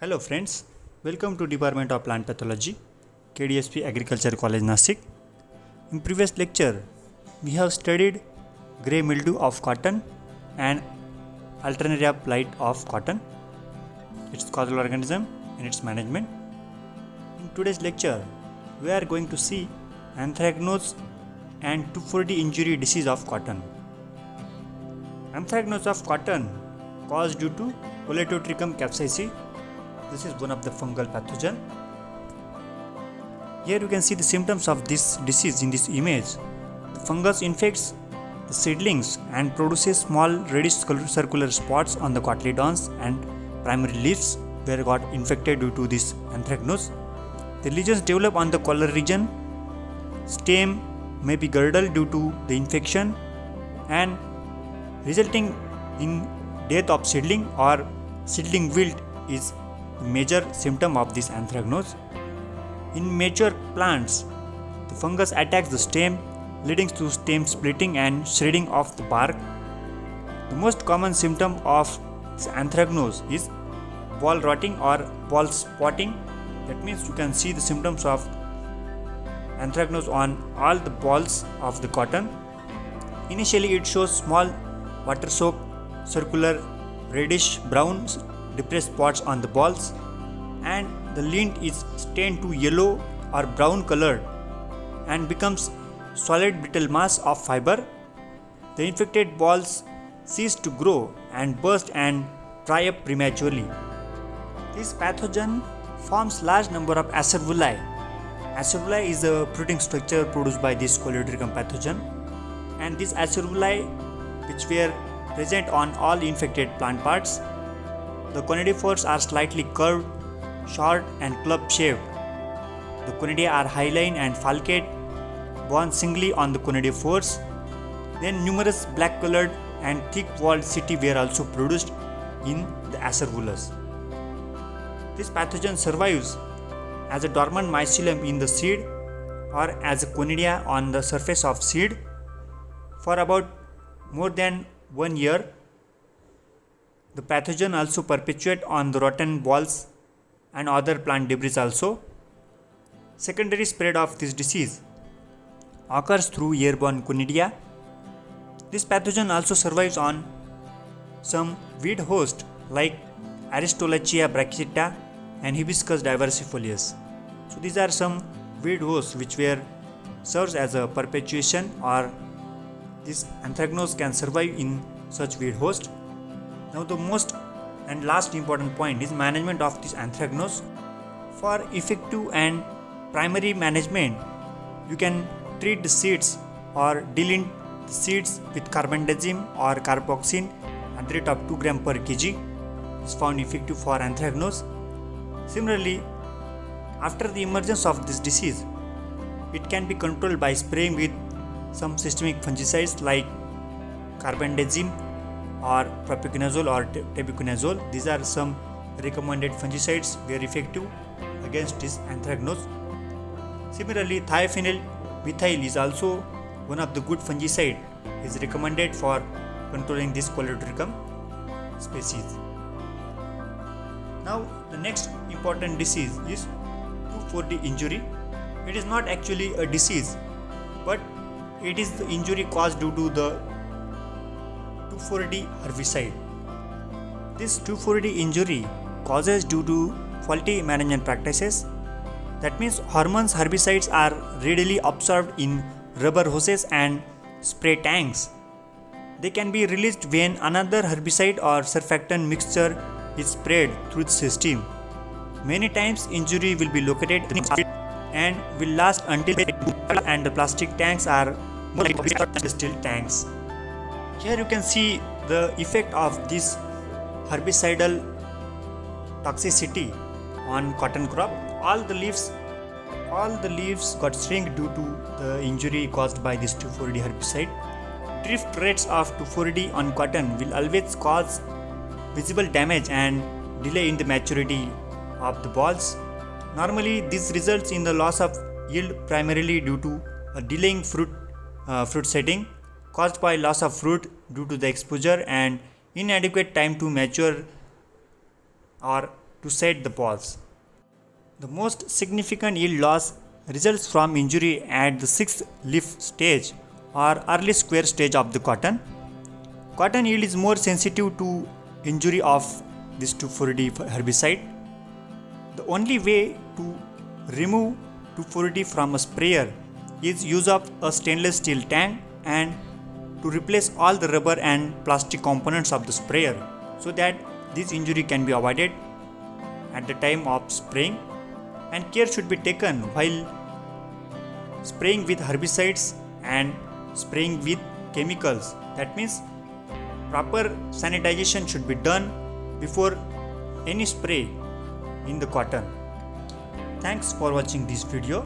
Hello friends, welcome to Department of Plant Pathology, KDSP Agriculture College Nasik. In previous lecture, we have studied grey mildew of cotton and Alternaria blight of cotton, its causal organism and its management. In today's lecture, we are going to see anthracnose and 2,4-D injury disease of cotton. Anthracnose of cotton caused due to Polytotrichum capsaicei. This is one of the fungal pathogen. Here you can see the symptoms of this disease in this image. The fungus infects the seedlings and produces small reddish circular spots on the cotyledons and primary leaves where got infected due to this anthracnose. The lesions develop on the collar region. Stem may be girdled due to the infection and resulting in death of seedling or seedling wilt is the major symptom of this anthracnose. In mature plants, the fungus attacks the stem, leading to stem splitting and shredding of the bark. The most common symptom of this anthracnose is ball rotting or ball spotting. That means you can see the symptoms of anthracnose on all the balls of the cotton. Initially, it shows small water-soaked, circular, reddish brown depressed spots on the balls, and the lint is stained to yellow or brown colored and becomes solid brittle mass of fiber. The infected balls cease to grow and burst and dry up prematurely. This pathogen forms large number of acervuli. Acervuli is a protein structure produced by this Polytotrichum pathogen, and these acervuli, which were present on all infected plant parts. The conidiophores are slightly curved, short and club-shaped. The conidia are hyaline and falcate, borne singly on the conidiophores. Then numerous black-colored and thick-walled setae were also produced in the acervulus. This pathogen survives as a dormant mycelium in the seed or as a conidia on the surface of seed for about more than 1 year. The pathogen also perpetuates on the rotten balls and other plant debris also. Secondary spread of this disease occurs through airborne conidia. This pathogen also survives on some weed host like Aristolochia brachyta and Hibiscus diversifolius. So these are some weed hosts which serves as a perpetuation, or this anthracnose can survive in such weed host. Now the most and last important point is management of this anthracnose. For effective and primary management, you can treat the seeds or delint the seeds with carbendazim or carboxin at the rate of 2 gram per kg. Is found effective for anthracnose. Similarly, after the emergence of this disease, it can be controlled by spraying with some systemic fungicides like carbendazim or propiconazole or tebuconazole. These are some recommended fungicides very effective against this anthracnose. Similarly, thiophenyl methyl is also one of the good fungicide is recommended for controlling this Polytotrichum species. Now the next important disease is 2,4-D injury. It is not actually a disease, but it is the injury caused due to the 2,4-D herbicide. This 2,4-D injury causes due to faulty management practices. That means hormones herbicides are readily absorbed in rubber hoses and spray tanks. They can be released when another herbicide or surfactant mixture is sprayed through the system. Many times injury will be located and will last until and the plastic tanks are more like steel tanks. Here you can see the effect of this herbicidal toxicity on cotton crop. All the leaves got shrink due to the injury caused by this 2,4-D herbicide. Drift rates of 2,4-D on cotton will always cause visible damage and delay in the maturity of the balls. Normally, this results in the loss of yield primarily due to a delaying fruit setting caused by loss of fruit due to the exposure and inadequate time to mature or to set the balls. The most significant yield loss results from injury at the 6th leaf stage or early square stage of the cotton. Cotton yield is more sensitive to injury of this 2,4-D herbicide. The only way to remove 2,4-D from a sprayer is use of a stainless steel tank and to replace all the rubber and plastic components of the sprayer so that this injury can be avoided at the time of spraying, and care should be taken while spraying with herbicides and spraying with chemicals. That means proper sanitization should be done before any spray in the cotton. Thanks for watching this video.